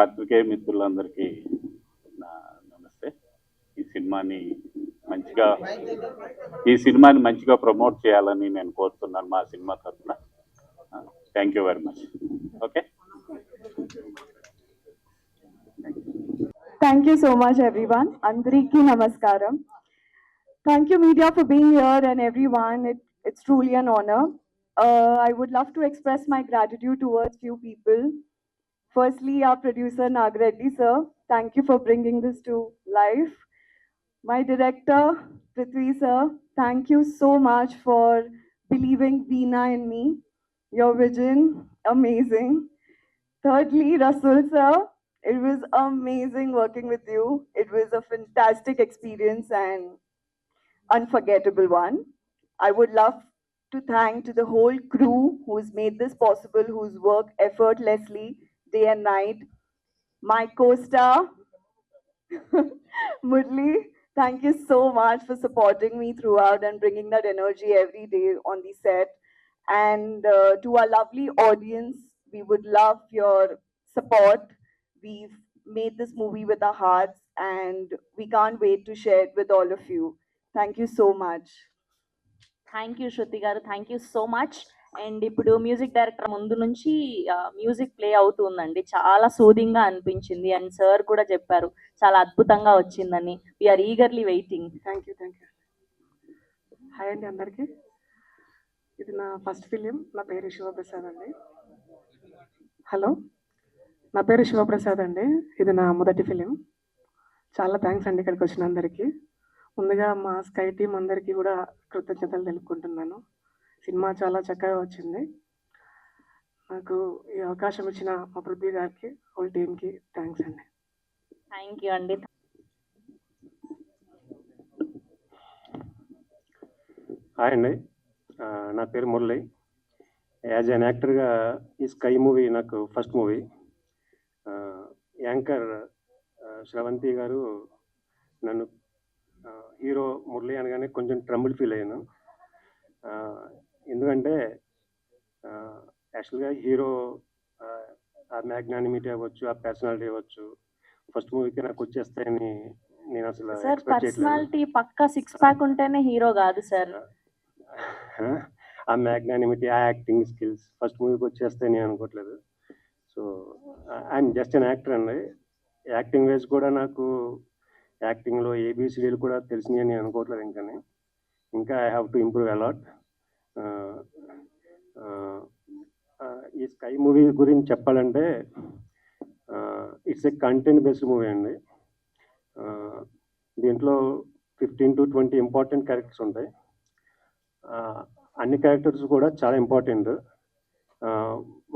పాత్రికేయ మిత్రులందరికీ నా నమస్తే. ఈ సినిమాని మంచిగా ప్రమోట్ చేయాలని నేను కోరుతున్నాను మా సినిమా తరఫున. Thank you very much. Okay, Thank you so much, everyone. Andriki Namaskaram. Thank you, media, for being here, and everyone. It's truly an honor. I would love to express my gratitude towards few people. Firstly, our producer Nagreddy sir, thank you for bringing this to life. My director Prithvi sir, thank you so much for believing Veena in me. Your vision, amazing. Thirdly, Rasul sir, it was amazing working with you. It was a fantastic experience and unforgettable one. I would love to thank to the whole crew who's made this possible, who's worked effortlessly day and night. My co-star, Murli, thank you so much for supporting me throughout and bringing that energy every day on the set. And to our lovely audience, we would love your support. We've made this movie with our hearts and we can't wait to share it with all of you. Thank you so much. Thank you Shruti garu, thank you so much. And ఇప్పుడు music director ముందు నుంచి music play అవుతుందండి, చాలా సూదింగ్గా అనిపించింది. And sir కూడా చెప్పారు చాలా అద్భుతంగా వచ్చిందని. We are eagerly waiting. Thank you. Hi అండి అందరికీ. ఇది నా ఫస్ట్ ఫిలిం. నా పేరు శివప్రసాద్ అండి. హలో, నా పేరు శివప్రసాద్ అండి. ఇది నా మొదటి ఫిలిం. చాలా థ్యాంక్స్ అండి ఇక్కడికి వచ్చిన అందరికీ. ముందుగా మా స్కై టీం అందరికీ కూడా కృతజ్ఞతలు తెలుపుకుంటున్నాను. సినిమా చాలా చక్కగా వచ్చింది. నాకు ఈ అవకాశం ఇచ్చిన మా పృథ్వీ గారికి, హోల్ టీంకి థ్యాంక్స్ అండి. థ్యాంక్ యూ అండి. హాయ్ అండి, నా పేరు మురళి. యాజ్ అన్ యాక్టర్గా ఈ స్కై మూవీ నాకు ఫస్ట్ మూవీ. యాంకర్ శ్రవంతి గారు నన్ను హీరో మురళి అనగానే కొంచెం ట్రబుల్ ఫీల్ అయ్యాను. ఎందుకంటే యాక్చువల్గా హీరో ఆ మ్యాగ్నానిమిటీ అవ్వచ్చు, ఆ పర్సనాలిటీ అవ్వచ్చు, ఫస్ట్ మూవీకి నాకు వచ్చేస్తాయని నేను అసలు సార్ పర్సనాలిటీ పక్కా 6 ప్యాక్ ఉంటేనే హీరో కాదు సార్. ఆ మ్యాగ్నానిమిటీ, ఆ యాక్టింగ్ స్కిల్స్ ఫస్ట్ మూవీకి వచ్చేస్తాయని నేను అనుకోవట్లేదు. So I'm just an actor అండి. యాక్టింగ్ వైజ్ కూడా నాకు యాక్టింగ్లో ఏబిసిడీలు కూడా తెలిసినాయి అని అనుకోవట్లేదు. ఇంకా I have to improve a lot. ఈ స్కై మూవీ గురించి చెప్పాలంటే it's a content based movie అండి. దీంట్లో 15 to 20 ఇంపార్టెంట్ క్యారెక్టర్స్ ఉంటాయి. అన్ని క్యారెక్టర్స్ కూడా చాలా ఇంపార్టెంట్.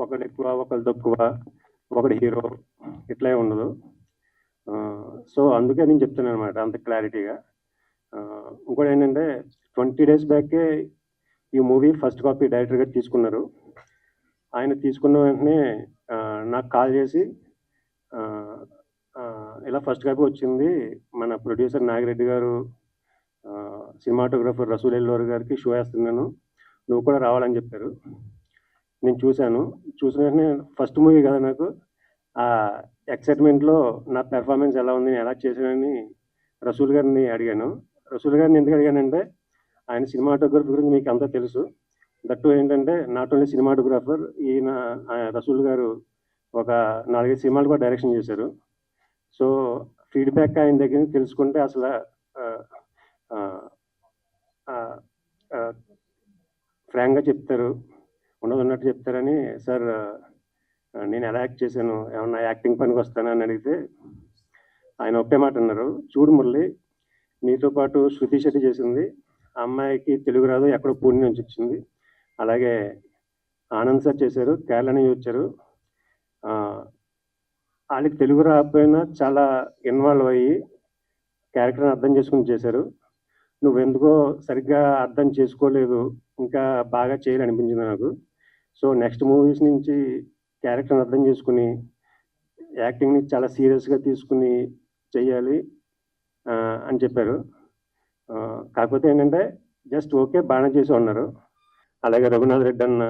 ఒకటి ఎక్కువ, ఒకరు తక్కువ, ఒకటి హీరో ఇట్లా ఉండదు. సో అందుకే నేను చెప్తున్నాను అనమాట అంత క్లారిటీగా. ఇంకోటి ఏంటంటే 20 days బ్యాకే ఈ మూవీ ఫస్ట్ కాపీ డైరెక్టర్ గారు తీసుకున్నారు. ఆయన తీసుకున్న వెంటనే నాకు కాల్ చేసి ఇలా ఫస్ట్ కాపీ వచ్చింది, మన ప్రొడ్యూసర్ నాగిరెడ్డి గారు, సినిమాటోగ్రఫర్ రసూల్ ఎల్లోర్ గారికి షో వేస్తున్నాను, నువ్వు కూడా రావాలని చెప్పారు. నేను చూసిన వెంటనే ఫస్ట్ మూవీ కదా, నాకు ఆ ఎక్సైట్మెంట్లో నా పెర్ఫార్మెన్స్ ఎలా ఉంది, నేను ఎలా చేశానని రసూల్ గారిని అడిగాను. రసూల్ గారిని ఎందుకు అడిగానంటే ఆయన సినిమాటోగ్రఫీ గురించి మీకు అంతా తెలుసు. దట్టు ఏంటంటే నాట్ ఓన్లీ సినిమాటోగ్రాఫర్, ఈయన రసూల్ గారు ఒక 4-5 సినిమాలు కూడా డైరెక్షన్ చేశారు. సో ఫీడ్బ్యాక్ ఆయన దగ్గర నుంచి తెలుసుకుంటే అసలు ఫ్రాంక్గా చెప్తారు, ఉన్నట్టు చెప్తారని. సార్ నేను ఎలా యాక్ట్ చేశాను, ఏమన్నా యాక్టింగ్ పనికి వస్తానా అని అడిగితే ఆయన ఒకే మాట అన్నారు, చూడు మురళి, నీతో పాటు శృతి శెట్టి చేసింది, ఆ అమ్మాయికి తెలుగు రాదు, ఎక్కడో పూణె నుంచి వచ్చింది. అలాగే ఆనంద్ సార్ చేశారు, కేరళ నుంచి వచ్చారు. వాళ్ళకి తెలుగు రాకపోయినా చాలా ఇన్వాల్వ్ అయ్యి క్యారెక్టర్ని అర్థం చేసుకుని చేశారు. నువ్వెందుకో సరిగ్గా అర్థం చేసుకోలేదు, ఇంకా బాగా చేయాలనిపించింది నాకు. సో నెక్స్ట్ మూవీస్ నుంచి క్యారెక్టర్ని అర్థం చేసుకుని యాక్టింగ్ని చాలా సీరియస్గా తీసుకుని చెయ్యాలి అని చెప్పారు. కాకపోతే ఏంటంటే జస్ట్ ఓకే బాగానే చేసి ఉన్నారు. అలాగే రఘునాథ్ రెడ్డి అన్న,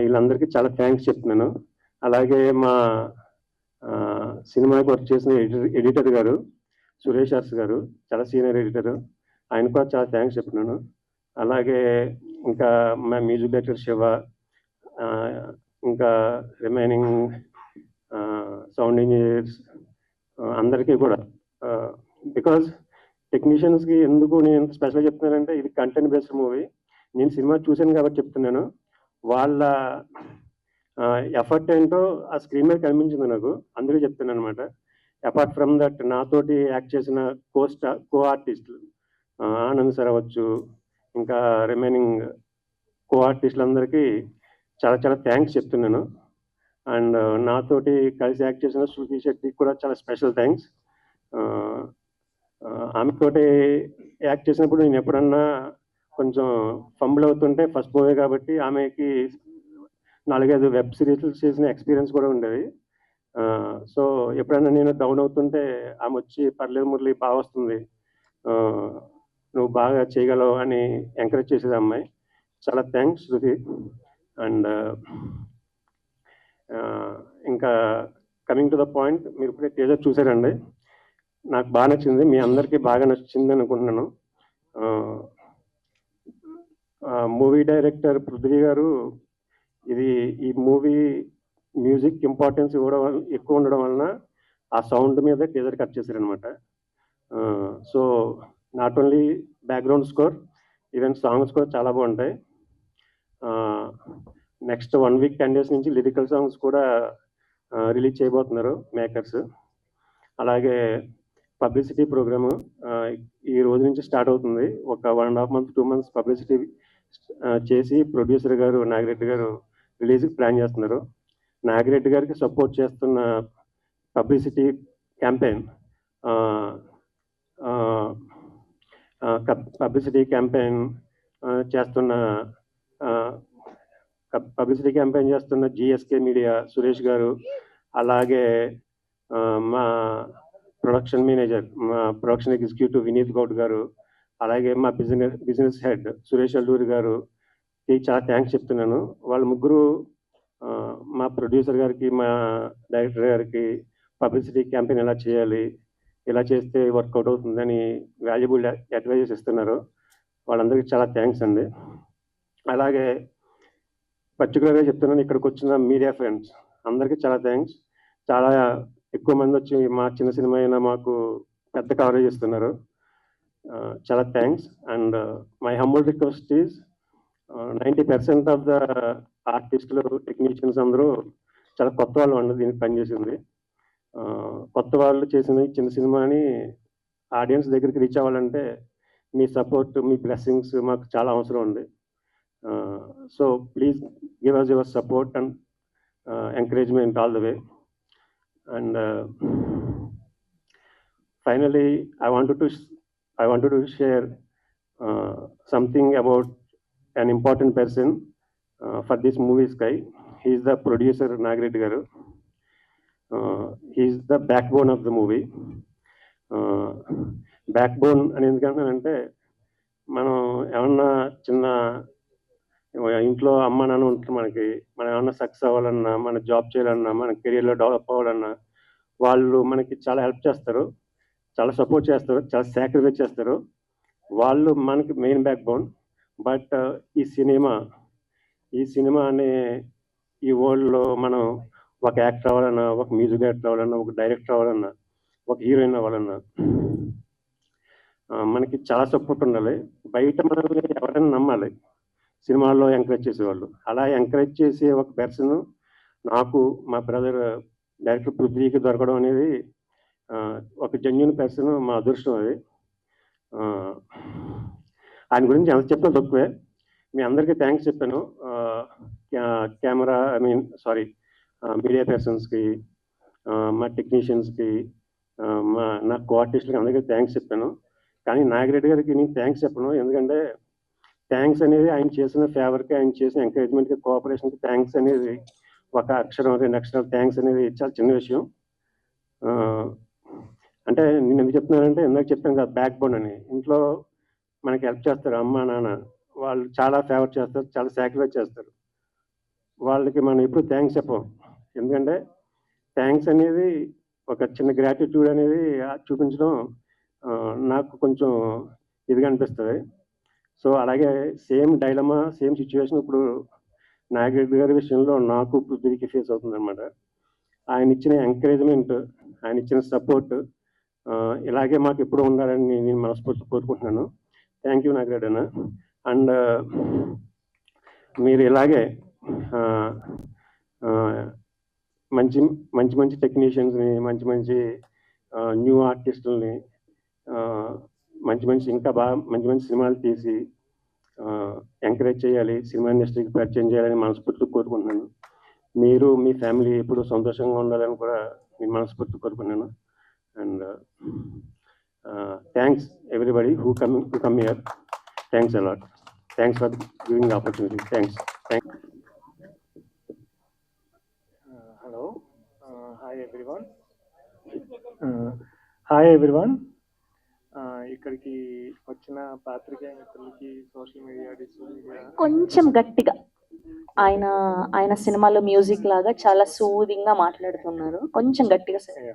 వీళ్ళందరికీ చాలా థ్యాంక్స్ చెప్తున్నాను. అలాగే మా సినిమాకి వర్క్ చేసిన ఎడిటర్ గారు సురేష్ అర్స్ గారు, చాలా సీనియర్ ఎడిటర్, ఆయన కూడా చాలా థ్యాంక్స్ చెప్తున్నాను. అలాగే ఇంకా మా మ్యూజిక్ డైరెక్టర్ శివ, ఇంకా రిమైనింగ్ సౌండ్ ఇంజనీర్స్ అందరికీ కూడా, బికాజ్ టెక్నీషియన్స్కి ఎందుకు నేను స్పెషల్గా చెప్తున్నానంటే ఇది కంటెంట్ బేస్డ్ మూవీ. నేను సినిమా చూశాను కాబట్టి చెప్తున్నాను. వాళ్ళ ఎఫర్ట్ ఏంటో ఆ స్క్రీన్ మీద కనిపించింది నాకు, అందుకే చెప్తున్నాను అనమాట. అపార్ట్ ఫ్రమ్ దట్ నాతోటి యాక్ట్ చేసిన కో ఆర్టిస్టులు ఆనంద్ సార్ అవ్వచ్చు, ఇంకా రిమైనింగ్ కో ఆర్టిస్టులందరికీ చాలా చాలా థ్యాంక్స్ చెప్తున్నాను. అండ్ నాతోటి కలిసి యాక్ట్ చేసిన శృతి శెట్టికి కూడా చాలా స్పెషల్ థ్యాంక్స్. ఆమెతోటి యాక్ట్ చేసినప్పుడు నేను ఎప్పుడన్నా కొంచెం ఫంబుల్ అవుతుంటే ఫస్ట్ మూవీ కాబట్టి ఆమెకి 4-5 వెబ్ సిరీస్లు చేసిన ఎక్స్పీరియన్స్ కూడా ఉండేది. సో ఎప్పుడైనా నేను డౌన్ అవుతుంటే ఆమె వచ్చి పర్లేదు మురళి బాగా వస్తుంది, నువ్వు బాగా చేయగలవు అని ఎంకరేజ్ చేసేది అమ్మాయి. చాలా థ్యాంక్స్ శృతి. అండ్ ఇంకా కమింగ్ టు ద పాయింట్, మీరు ఇప్పుడే టీజర్ చూసారండి, నాకు బాగా నచ్చింది, మీ అందరికీ బాగా నచ్చింది అనుకుంటున్నాను. మూవీ డైరెక్టర్ పృథ్వీ గారు ఈ మూవీ మ్యూజిక్ ఇంపార్టెన్స్ ఎక్కువ ఉండడం వలన ఆ సౌండ్ మీద టీజర్ కట్ చేశారనమాట. So not only background score, even songs కూడా చాలా బాగుంటాయి. నెక్స్ట్ 1 వీక్ 10 days నుంచి లిరికల్ సాంగ్స్ కూడా రిలీజ్ చేయబోతున్నారు మేకర్స్. అలాగే పబ్లిసిటీ ప్రోగ్రాము ఈ రోజు నుంచి స్టార్ట్ అవుతుంది. ఒక 1.5 months 2 months పబ్లిసిటీ చేసి ప్రొడ్యూసర్ గారు నాగిరెడ్డి గారు రిలీజ్కి ప్లాన్ చేస్తున్నారు. నాగిరెడ్డి గారికి సపోర్ట్ చేస్తున్న పబ్లిసిటీ క్యాంపెయిన్ చేస్తున్న జిఎస్కే మీడియా సురేష్ గారు, అలాగే మా ప్రొడక్షన్ మేనేజర్, మా ప్రొడక్షన్ ఎగ్జిక్యూటివ్ వినీత్ గౌడ్ గారు, అలాగే మా బిజినెస్ హెడ్ సురేష్ అల్లూరి గారు చాలా థ్యాంక్స్ చెప్తున్నాను. వాళ్ళ ముగ్గురు మా ప్రొడ్యూసర్ గారికి, మా డైరెక్టర్ గారికి పబ్లిసిటీ క్యాంపెయిన్ ఎలా చేయాలి, ఎలా చేస్తే వర్కౌట్ అవుతుందని వాల్యుబుల్ అడ్వైజెస్ ఇస్తున్నారు. వాళ్ళందరికీ చాలా థ్యాంక్స్ అండి. అలాగే పర్టికులర్గా చెప్తున్నాను, ఇక్కడికి వచ్చిన మీడియా ఫ్రెండ్స్ అందరికీ చాలా థ్యాంక్స్. చాలా ఎక్కువ మంది వచ్చి మా చిన్న సినిమా అయినా మాకు పెద్ద కవరేజ్ ఇస్తున్నారు. చాలా thanks. And my humble request is 90% of the ఆర్టిస్టులు, టెక్నీషియన్స్ అందరూ చాలా కొత్త వాళ్ళు అండి దీనికి పనిచేసింది. కొత్త వాళ్ళు చేసిన చిన్న సినిమాని ఆడియన్స్ దగ్గరికి రీచ్ అవ్వాలంటే మీ సపోర్ట్, మీ బ్లెస్సింగ్స్ మాకు చాలా అవసరం ఉంది. So please give us your support and encouragement all the way. And finally, I wanted to share something about an important person for this movie Sky. He is the producer Nagireddy garu. He is the backbone of the movie. Backbone అని ఎందుకంటే మనం ఏమన్నా చిన్న ఇంట్లో అమ్మ నాన్న ఉంటారు మనకి, మనం ఏమన్నా సక్సెస్ అవ్వాలన్నా, మన జాబ్ చేయాలన్నా, మన కెరీర్లో డెవలప్ అవ్వాలన్నా వాళ్ళు మనకి చాలా హెల్ప్ చేస్తారు, చాలా సపోర్ట్ చేస్తారు, చాలా సాక్రిఫైస్ చేస్తారు. వాళ్ళు మనకి మెయిన్ బ్యాక్ బోన్. బట్ ఈ సినిమా అనే ఈ వరల్డ్లో మనం ఒక యాక్టర్ అవ్వాలన్నా, ఒక మ్యూజిక్ డైరెక్టర్ అవ్వాలన్నా, ఒక డైరెక్టర్ అవ్వాలన్నా, ఒక హీరోయిన్ అవ్వాలన్నా మనకి చాలా సపోర్ట్ ఉండాలి. బయట మనల్ని ఎవరైనా నమ్మాలి, సినిమాల్లో ఎంకరేజ్ చేసేవాళ్ళు. అలా ఎంకరేజ్ చేసే ఒక పర్సన్ నాకు, మా బ్రదర్ డైరెక్టర్ పృథ్వీకి దొరకడం అనేది ఒక జెన్యూన్ పర్సన్, మా అదృష్టం అది. ఆయన గురించి ఎంత చెప్పినా తక్కువే. మీ అందరికీ థ్యాంక్స్ చెప్పాను. మీడియా పర్సన్స్కి, మా టెక్నీషియన్స్కి, నా కో ఆర్టిస్ట్లకి అందరికీ థ్యాంక్స్ చెప్పాను. కానీ నాగిరెడ్డి గారికి నేను థ్యాంక్స్ చెప్పను. ఎందుకంటే థ్యాంక్స్ అనేది ఆయన చేసిన ఫేవర్కి, ఆయన చేసిన ఎంకరేజ్మెంట్కి, కోఆపరేషన్కి థ్యాంక్స్ అనేది ఒక అక్షరం, 2 అక్షరాలు థ్యాంక్స్ అనేది చాలా చిన్న విషయం. అంటే నేను ఎందుకు చెప్తున్నానంటే ఇందాక చెప్పాను కదా బ్యాక్ బోన్ అని. ఇంట్లో మనకి హెల్ప్ చేస్తారు అమ్మ నాన్న, వాళ్ళు చాలా ఫేవర్ చేస్తారు, చాలా సాక్రిఫైస్ చేస్తారు. వాళ్ళకి మనం ఎప్పుడు థ్యాంక్స్ చెప్పం. ఎందుకంటే థ్యాంక్స్ అనేది ఒక చిన్న గ్రాటిట్యూడ్ అనేది చూపించడం నాకు కొంచెం ఇదిగా అనిపిస్తుంది. సో అలాగే సేమ్ డైలమా సేమ్ సిచ్యువేషన్ ఇప్పుడు నాగిరెడ్డి గారి విషయంలో నాకు ఇప్పుడు తిరిగి ఫేస్ అవుతుందన్నమాట. ఆయన ఇచ్చిన ఎంకరేజ్మెంట్, ఆయన ఇచ్చిన సపోర్ట్ ఇలాగే మాకు ఎప్పుడు ఉండాలని నేను మనస్ఫూర్తి కోరుకుంటున్నాను. థ్యాంక్ యూ నాగిరెడ్డి అన్న. అండ్ మీరు ఇలాగే మంచి మంచి మంచి టెక్నీషియన్స్ని, మంచి మంచి న్యూ ఆర్టిస్టులని, మంచి మంచి ఇంకా బాగా మంచి మంచి సినిమాలు తీసి ఎంకరేజ్ చేయాలి, సినిమా ఇండస్ట్రీకి పరిచయం చేయాలని మనస్ఫూర్తిగా కోరుకుంటున్నాను. మీరు మీ ఫ్యామిలీ ఎప్పుడు సంతోషంగా ఉండాలని కూడా నేను మనస్ఫూర్తి కోరుకున్నాను. And thanks everybody who come here. Thanks a lot. Thanks for giving opportunity. Thanks. Hello, hi everyone. Hi everyone. ఇక్కడికి వచ్చిన పాత్రికేయ మిత్రులకి, సోషల్ మీడియా, డిజిటల్ మీడియా, కొంచెం గట్టిగా ఆయన సినిమాలో మ్యూజిక్ లాగా చాలా సూదింగ్ గా మాట్లాడుతున్నారు. కొంచెం గట్టిగా సార్.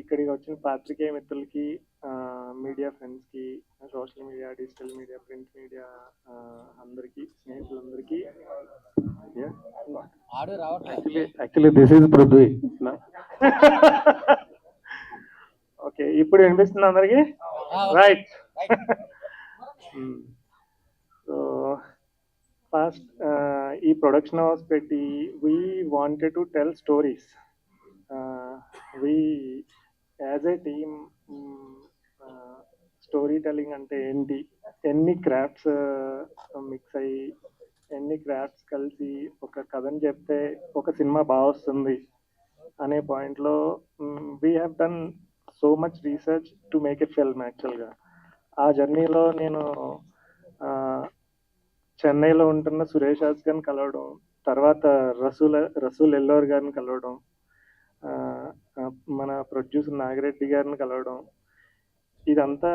ఇక్కడికి వచ్చిన పాత్రికేయ మిత్రులకి, మీడియా ఫ్రెండ్స్కి, social media, digital media, print media అందరికీ, స్నేహితులందరికీ, actually this is Prithvi. Okay, ఇప్పుడు వినిపిస్తుంది అందరికి? రైట్. సో ఫస్ట్ ఈ ప్రొడక్షన్ హౌస్ పెట్టి we wanted to tell stories. We as a team story telling అంటే ఏంటి, ఎన్ని క్రాఫ్ట్స్ మిక్స్ అయ్యి, ఎన్ని క్రాఫ్ట్స్ కలిసి ఒక కథని చెప్తే ఒక సినిమా బాగా వస్తుంది అనే పాయింట్లో we have done so much research to make a film. యాక్చువల్గా ఆ జర్నీలో నేను చెన్నైలో ఉంటున్న సురేష్ హాస్ గారిని కలవడం, తర్వాత రసూల్ ఎల్లోర్ గారిని కలవడం, మన ప్రొడ్యూసర్ నాగిరెడ్డి గారిని కలవడం, ఇదంతా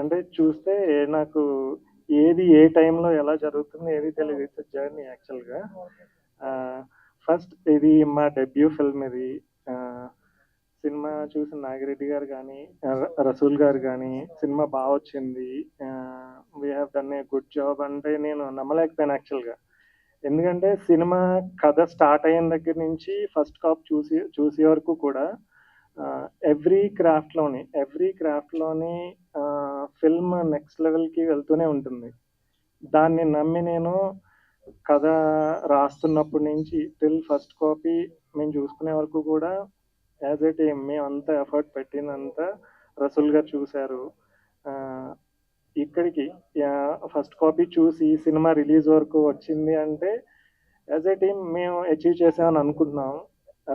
అంటే చూస్తే నాకు ఏది ఏ టైంలో ఎలా జరుగుతుంది ఏది తెలియదు. ఇట్స్ జర్నీ యాక్చువల్గా. ఫస్ట్ ఇది మా డెబ్యూ ఫిల్మ్. ఇది సినిమా చూసిన నాగిరెడ్డి గారు కానీ, రసూల్ గారు కానీ సినిమా బాగా వచ్చింది, we have done a good job అంటే నేను నమ్మలేకపోయాను యాక్చువల్గా. ఎందుకంటే సినిమా కథ స్టార్ట్ అయిన దగ్గర నుంచి ఫస్ట్ కాప్ చూసే వరకు కూడా ఎవ్రీ క్రాఫ్ట్లోని ఫిల్మ్ నెక్స్ట్ లెవెల్కి వెళ్తూనే ఉంటుంది. దాన్ని నమ్మి నేను కథ రాస్తున్నప్పటి నుంచి టిల్ ఫస్ట్ కాపీ మేము చూసుకునే వరకు కూడా యాజ్ ఏ టీమ్ మేము అంత ఎఫర్ట్ పెట్టినంత రసూల్ గారు చూశారు. ఇక్కడికి ఫస్ట్ కాపీ చూసి సినిమా రిలీజ్ వరకు వచ్చింది అంటే యాజ్ ఏ టీమ్ మేము అచీవ్ చేసామని అనుకుంటున్నాం.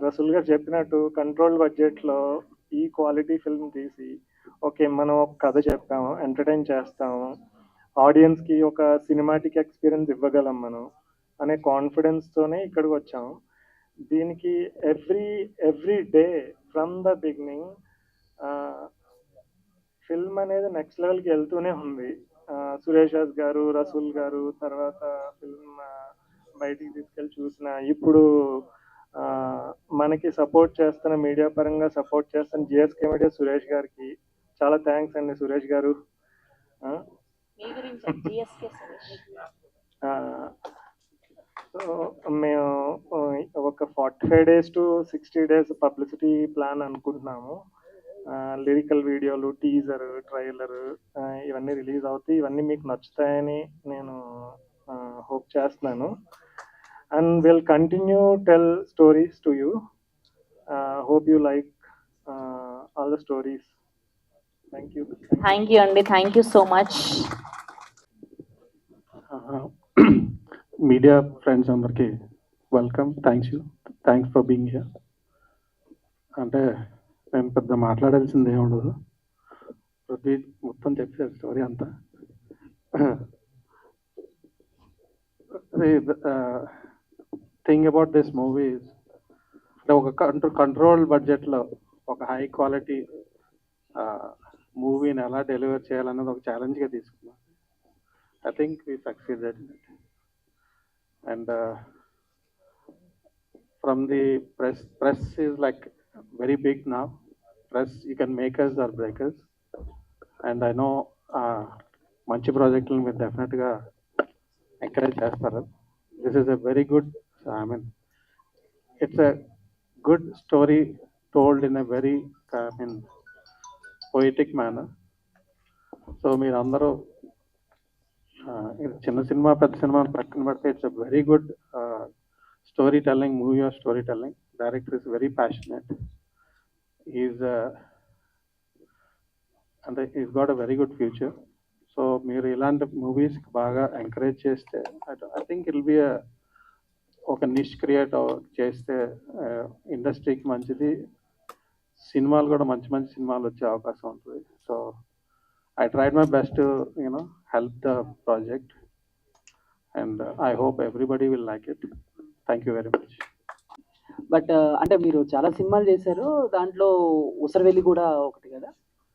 రసూల్ గారు చెప్పినట్టు కంట్రోల్ బడ్జెట్లో ఈ క్వాలిటీ ఫిల్మ్ తీసి ఓకే మనం ఒక కథ చెప్తాము, ఎంటర్టైన్ చేస్తాము, ఆడియన్స్కి ఒక సినిమాటిక్ ఎక్స్పీరియన్స్ ఇవ్వగలం మనం అనే కాన్ఫిడెన్స్తోనే ఇక్కడికి వచ్చాము. దీనికి every day from the beginning film అనేది నెక్స్ట్ లెవెల్కి వెళ్తూనే ఉంది. సురేష్ హాస్ గారు, రసూల్ గారు, తర్వాత ఫిల్మ్ బయటికి తీసుకెళ్ళి చూసిన, ఇప్పుడు మనకి సపోర్ట్ చేస్తున్న, మీడియా పరంగా సపోర్ట్ చేస్తున్న జిఎస్కే మీడియా సురేష్ గారికి చాలా థ్యాంక్స్ అండి. సురేష్ గారు, మేము ఒక 45 days to 60 days publicity plan అనుకుంటున్నాము. లిరికల్ వీడియోలు, టీజర్, ట్రైలర్ ఇవన్నీ రిలీజ్ అవుతాయి. ఇవన్నీ మీకు నచ్చుతాయని నేను హోప్ చేస్తున్నాను. And will continue tell stories to you. Hope you like all the stories. Thank you అండి. Thank you so much. Media friends అందరికీ welcome. Thanks for being here. అంటే నేను పెద్ద మాట్లాడాల్సింది ఏమి ఉండదు, ప్రతి మొత్తం చెప్పారు స్టోరీ అంతా. థింగ్ అబౌట్ దిస్ మూవీస్ అంటే ఒక కంట్రోల్ బడ్జెట్లో ఒక హై క్వాలిటీ మూవీని ఎలా డెలివర్ చేయాలన్నది ఒక ఛాలెంజ్గా తీసుకున్నాను. I think we succeeded in it. And from the press is like very big now. Press, you can make us or break us. And I know మంచి ప్రాజెక్టులు మీరు డెఫినెట్గా ఎంకరేజ్ చేస్తారు. This is a very good, I mean, it's a good story told in a very, I mean, poetic manner. So మీరు అందరూ చిన్న cinema పెద్ద cinema పక్కన పెడితే it's a very good story telling, movie of story telling. Director is very passionate. Is అంటే is got a very good future. So మీరు ఇలాంటి మూవీస్కి బాగా ఎంకరేజ్ చేస్తే I think it will be ఒక నిష్ క్రియేట్ చేస్తే ఇండస్ట్రీకి మంచిది. సినిమాలు కూడా మంచి మంచి సినిమాలు వచ్చే అవకాశం ఉంటుంది. So I tried my best to, help the project, and I hope everybody will like it. Thank you very much. But అంటే మీరు చాలా సినిమాలు చేశారు, దాంట్లో ఉసరవెల్లి కూడా ఒకటి కదా.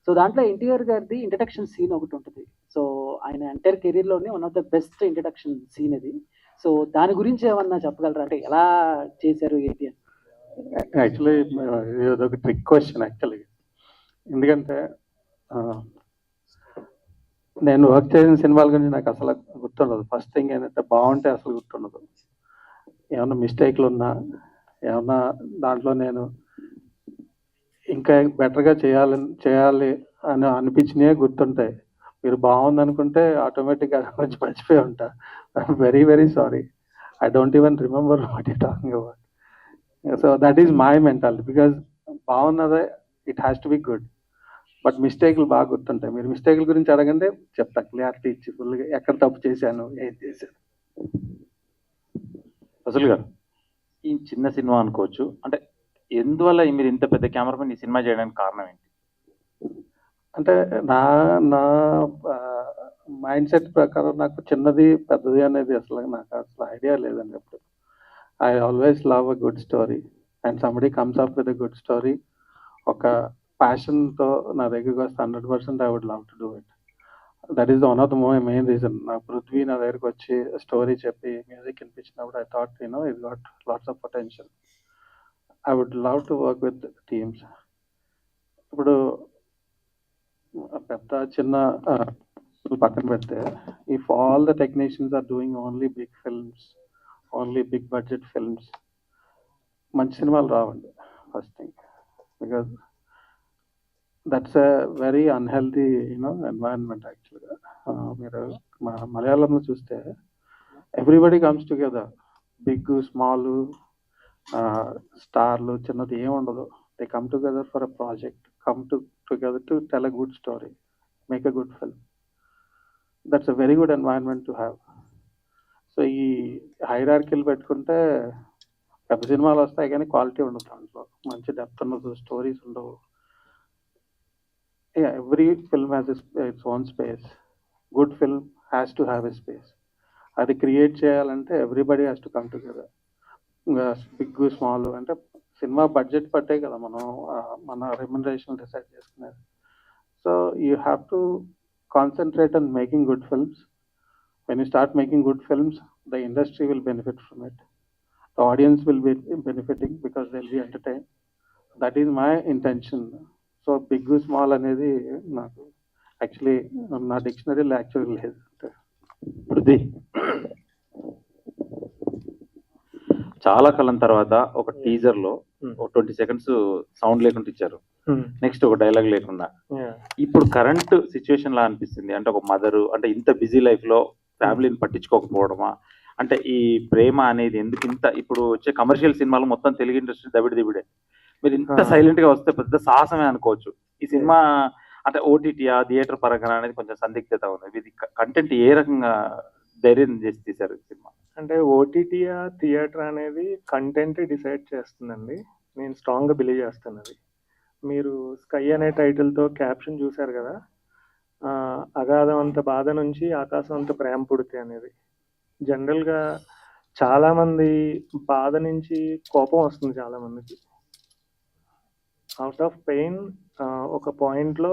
సో దాంట్లో ఎన్టీఆర్ గారిది ఇంట్రడక్షన్ సీన్ ఒకటి ఉంటుంది. సో ఆయన ఎంటైర్ కెరీర్లోనే one of the best introduction scene అది. సో దాని గురించి ఏమన్నా చెప్పగలరా, అంటే ఎలా చేశారు ఏంటి అని? యాక్చువల్లీ ఇది ఒక ట్రిక్ క్వశ్చన్ యాక్చువల్లీ. ఎందుకంటే నేను వర్క్ చేసిన సినిమాల గురించి నాకు అసలు గుర్తుండదు. ఫస్ట్ థింగ్ ఏంటంటే బాగుంటే అసలు గుర్తుండదు. ఏమన్నా మిస్టేక్లు ఉన్నా, ఏమన్నా దాంట్లో నేను ఇంకా బెటర్గా చేయాలి అని అనిపించినవే గుర్తుంటాయి. మీరు బాగుంది అనుకుంటే ఆటోమేటిక్గా కొంచెం మర్చిపోయి ఉంటా. Very very sorry, I don't even remember what you talking about. So that is my mentality. Because బాగున్నదే, it has to be good. But మిస్టేక్లు బాగా గుర్తుంటాయి. మీరు మిస్టేక్ల గురించి అడగండి, చెప్తా క్లియారిటీ ఇచ్చి ఫుల్గా ఎక్కడ తప్పు చేశాను, ఏం చేశాను. అసలు గారు ఈ చిన్న సినిమా అనుకోవచ్చు, అంటే ఎందువల్ల మీరు ఇంత పెద్ద కెమెరామెన్ ఈ సినిమా చేయడానికి కారణం ఏంటి? అంటే నా మైండ్ సెట్ ప్రకారం నాకు చిన్నది పెద్దది అనేది నాకు అసలు ఐడియా లేదండి. ఎప్పుడు I always love a good story, and somebody comes up with a good story. ఒక ప్యాషన్తో నా దగ్గరికి వస్తే 100% I would love to do it. That is one of the main reason. నా పృథ్వీ నా దగ్గరికి వచ్చి స్టోరీ చెప్పి మ్యూజిక్ వినిపించినప్పుడు I thought it got lots of potential. I would love to work with teams. ఇప్పుడు పెద్ద చిన్న పక్కన పెడితే, if all the technicians are doing only big films, only big budget films, మంచి సినిమాలు రావండి first thing. Because that's a very unhealthy environment యాక్చువల్గా. మీరు మలయాళంలో చూస్తే everybody comes together, big small స్టార్లు చిన్నది ఏమి ఉండదు. They come together for a project, come together to tell a good story, make a good film. That's a very good environment to have. So ఈ హైరార్కీలు పెట్టుకుంటే పెద్ద సినిమాలు వస్తాయి కానీ క్వాలిటీ ఉండదు, దాంట్లో మంచి డెప్త్ ఉండదు, స్టోరీస్ ఉండవు. Every film has its own space. Good film has to have a space. అది క్రియేట్ చేయాలంటే everybody has to come together. Big small అంటే సినిమా బడ్జెట్ పట్టే కదా మన రెమ్యునరేషన్ డిసైడ్ చేసుకునేది. So you have to concentrate on making good films. When you start making good films, the industry will benefit from it. The audience will be benefiting because they will be entertain. That is my intention. So big small అనేది నాకు actually నా డిక్షనరీలో actually లేదు. పృథ్వీ, చాలా కాలం తర్వాత ఒక teaser లో ఒక 20 seconds sound లేకుండా ఇచ్చారు, నెక్స్ట్ ఒక డైలాగ్ లేకుండా. ఇప్పుడు కరెంట్ సిచ్యువేషన్ లా అనిపిస్తుంది. అంటే ఒక మదరు, అంటే ఇంత బిజీ లైఫ్ లో ఫ్యామిలీని పట్టించుకోకపోవడమా, అంటే ఈ ప్రేమ అనేది ఎందుకు ఇంత, ఇప్పుడు వచ్చే కమర్షియల్ సినిమాలు మొత్తం తెలుగు ఇండస్ట్రీ దబిడే. మీరు ఇంత సైలెంట్ గా వస్తే పెద్ద సాహసమే అనుకోవచ్చు. ఈ సినిమా అంటే ఓటీటీయా థియేటర్ పరంగా అనేది కొంచెం సందిగ్ధత ఉంది. ఇది కంటెంట్ ఏ రకంగా ధైర్యం చేసి తీశారు సినిమా? అంటే ఓటీటీయా థియేటర్ అనేది కంటెంట్ డిసైడ్ చేస్తుందండి. నేను స్ట్రాంగ్గా బిలీవ్ చేస్తాను అది. మీరు స్కై అనే టైటిల్తో క్యాప్షన్ చూశారు కదా, అగాధం అంత బాధ నుంచి ఆకాశం అంత ప్రేమ పుడితే అనేది. జనరల్గా చాలామంది బాధ నుంచి కోపం వస్తుంది చాలామందికి. అవుట్ ఆఫ్ పెయిన్ ఒక పాయింట్లో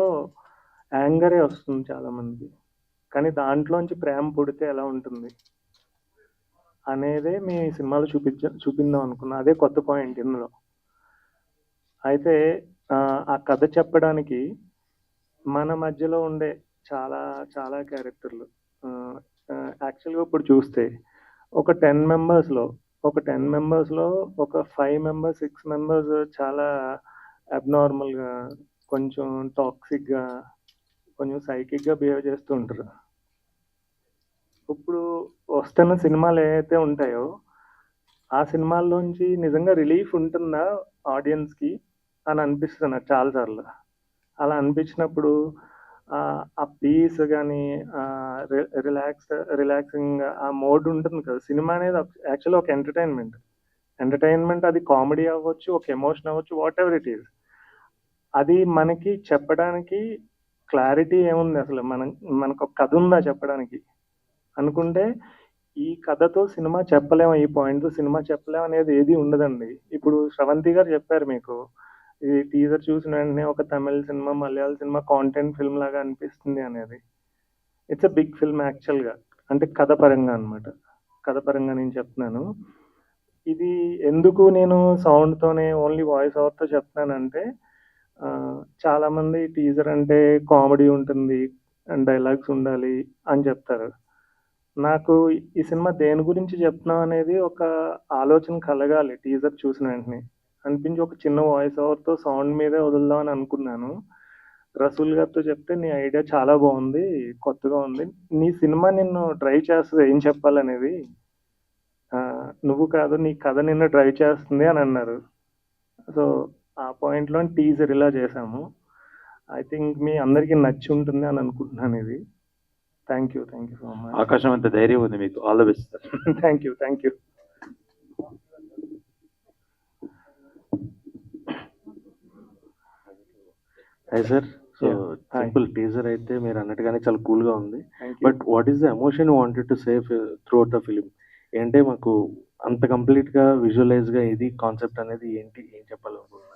యాంగరే వస్తుంది చాలామందికి. కానీ దాంట్లోంచి ప్రేమ పుడితే ఎలా ఉంటుంది? అనేదే మీ సినిమాలో చూపిందాం అనుకున్నా. అదే కొత్త పాయింట్ ఇందులో. అయితే ఆ కథ చెప్పడానికి మన మధ్యలో ఉండే చాలా చాలా క్యారెక్టర్లు యాక్చువల్గా ఇప్పుడు చూస్తే ఒక 10 మెంబర్స్లో ఒక 5 మెంబర్స్ 6 మెంబర్స్ చాలా అబ్నార్మల్గా, కొంచెం టాక్సిక్గా, కొంచెం సైకిక్గా బిహేవ్ చేస్తూ ఉంటారు. ఇప్పుడు వస్తున్న సినిమాలు ఏవైతే ఉంటాయో ఆ సినిమాల్లోంచి నిజంగా రిలీఫ్ ఉంటుందా ఆడియన్స్కి అని అనిపిస్తుంది నాకు చాలాసార్లు. అలా అనిపించినప్పుడు ఆ పీస్ కానీ రిలాక్సింగ్ ఆ మోడ్ ఉంటుంది కదా. సినిమా అనేది యాక్చువల్లీ ఒక ఎంటర్టైన్మెంట్. అది కామెడీ అవ్వచ్చు, ఒక ఎమోషన్ అవ్వచ్చు, వాట్ ఎవర్ ఇట్ ఈస్. అది మనకి చెప్పడానికి క్లారిటీ ఏముంది అసలు? మనకు ఒక కథ ఉందా చెప్పడానికి అనుకుంటే ఈ కథతో సినిమా చెప్పలేము, ఈ పాయింట్తో సినిమా చెప్పలేము అనేది ఏది ఉండదండి. ఇప్పుడు శ్రవంతి గారు చెప్పారు మీకు, ఈ టీజర్ చూసిన వెంటనే ఒక తమిళ సినిమా, మలయాళ సినిమా కాంటెంట్ ఫిల్మ్ లాగా అనిపిస్తుంది అనేది. ఇట్స్ అ బిగ్ ఫిల్మ్ యాక్చువల్గా, అంటే కథ పరంగా అనమాట. కథ పరంగా నేను చెప్తున్నాను. ఇది ఎందుకు నేను సౌండ్తోనే ఓన్లీ వాయిస్ ఓవర్తో చెప్తున్నానంటే, చాలామంది టీజర్ అంటే కామెడీ ఉంటుంది అండ్ డైలాగ్స్ ఉండాలి అని చెప్తారు. నాకు ఈ సినిమా దేని గురించి చెప్తున్నాం అనేది ఒక ఆలోచన కలగాలి టీజర్ చూసిన వెంటనే. అనిపించి ఒక చిన్న వాయిస్ ఓవర్తో సౌండ్ మీదే వదులుదామని అనుకున్నాను. రసూల్ గారితో చెప్తే నీ ఐడియా చాలా బాగుంది, కొత్తగా ఉంది, నీ సినిమా నిన్ను డ్రైవ్ చేస్తుంది ఏం చెప్పాలనేది, నువ్వు కాదు నీ కథ నిన్ను డ్రైవ్ చేస్తుంది అని అన్నారు. సో ఆ పాయింట్లో టీజర్ ఇలా చేశాము. ఐ థింక్ మీ అందరికీ నచ్చి ఉంటుంది అని అనుకుంటున్నాను. ఇది థ్యాంక్ యూ సో మచ్. ఆకాశం అంత ధైర్యం ఉంది మీకు. All the best. Thank you. Hi sir. So simple teaser అయితే మీరు అన్నట్టుగానే చాలా కూల్గా ఉంది. But what is the emotion you wanted to save through out the film? ఏంటంటే మాకు అంత కంప్లీట్గా విజువలైజ్గా ఇది కాన్సెప్ట్ అనేది ఏంటి, ఏం చెప్పాలనుకుంటున్నారు?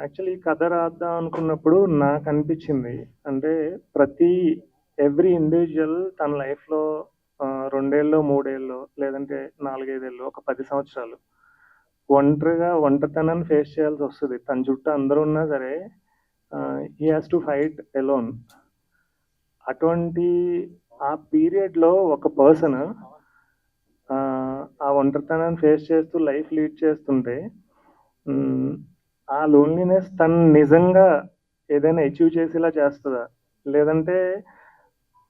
యాక్చువల్లీ కథ రాద్దాం అనుకున్నప్పుడు నాకు అనిపించింది, అంటే ఎవ్రీ ఇండివిజువల్ తన లైఫ్లో 2 ఏళ్ళు 3 ఏళ్ళు లేదంటే 4-5 ఏళ్ళు, ఒక 10 సంవత్సరాలు ఒంటరితనాన్ని ఫేస్ చేయాల్సి వస్తుంది. తన చుట్టూ అందరూ ఉన్నా సరే he has to fight alone. అటువంటి ఆ పీరియడ్లో ఒక పర్సన్ ఆ ఒంటరితనాన్ని ఫేస్ చేస్తూ లైఫ్ లీడ్ చేస్తుంటే ఆ లోన్లీనెస్ తను నిజంగా ఏదైనా అచీవ్ చేసేలా చేస్తుందా, లేదంటే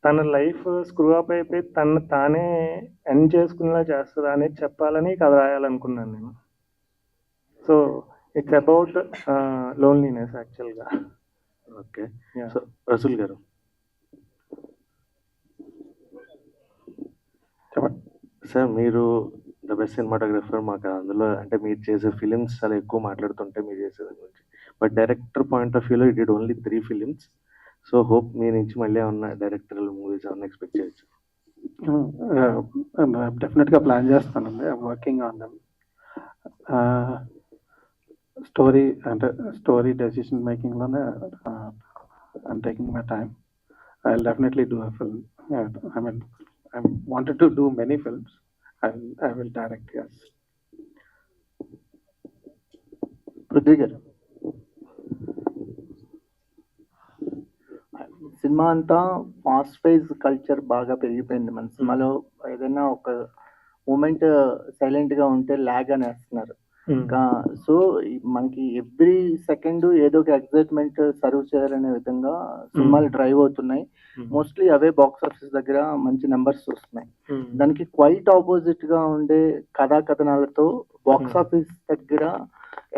తన లైఫ్ స్క్రూ అప్ అయిపోయి తను తానే ఎండ్ చేసుకునేలా చేస్తుందా అనేది చెప్పాలని కథ రాయాలనుకున్నాను నేను. సో ఇట్స్ అబౌట్ లోన్లీనెస్ యాక్చువల్గా. ఓకే. సో రసూల్ గారు సార్, మీరు ద బెస్ట్ సినిమాటోగ్రఫర్. మాకు అందులో అంటే మీరు చేసే ఫిలిమ్స్ చాలా ఎక్కువ మాట్లాడుతుంటే మీరు చేసేదాని గురించి. బట్ డైరెక్టర్ పాయింట్ ఆఫ్ వ్యూలో it only 3 films. So hope మీ నుంచి మళ్ళీ ఏమన్నా డైరెక్టరల్ మూవీస్ ఏమన్నా ఎక్స్పెక్ట్ చేయొచ్చు? డెఫినెట్గా ప్లాన్ చేస్తానండి. Working on them. Story decision మేకింగ్లోనే I'm taking my time. I will definitely do a film. I wanted to do many films. I will direct, yes. Prithvi గారు, సినిమా అంతా ఫాస్ట్ ఫేజ్ కల్చర్ బాగా పెరిగిపోయింది. మన సినిమాలో ఏదైనా ఒక మూమెంట్ సైలెంట్గా ఉంటే ల్యాగ్ అని వేస్తున్నారు. సో మనకి ఎవ్రీ సెకండ్ ఏదో ఒక ఎక్సైట్మెంట్ సర్వ్ చేయాలనే విధంగా సినిమాలు డ్రైవ్ అవుతున్నాయి. మోస్ట్లీ అవే బాక్స్ ఆఫీస్ దగ్గర మంచి నెంబర్స్ వస్తున్నాయి. దానికి క్వైట్ ఆపోజిట్ గా ఉండే కథా కథనాలతో బాక్స్ ఆఫీస్ దగ్గర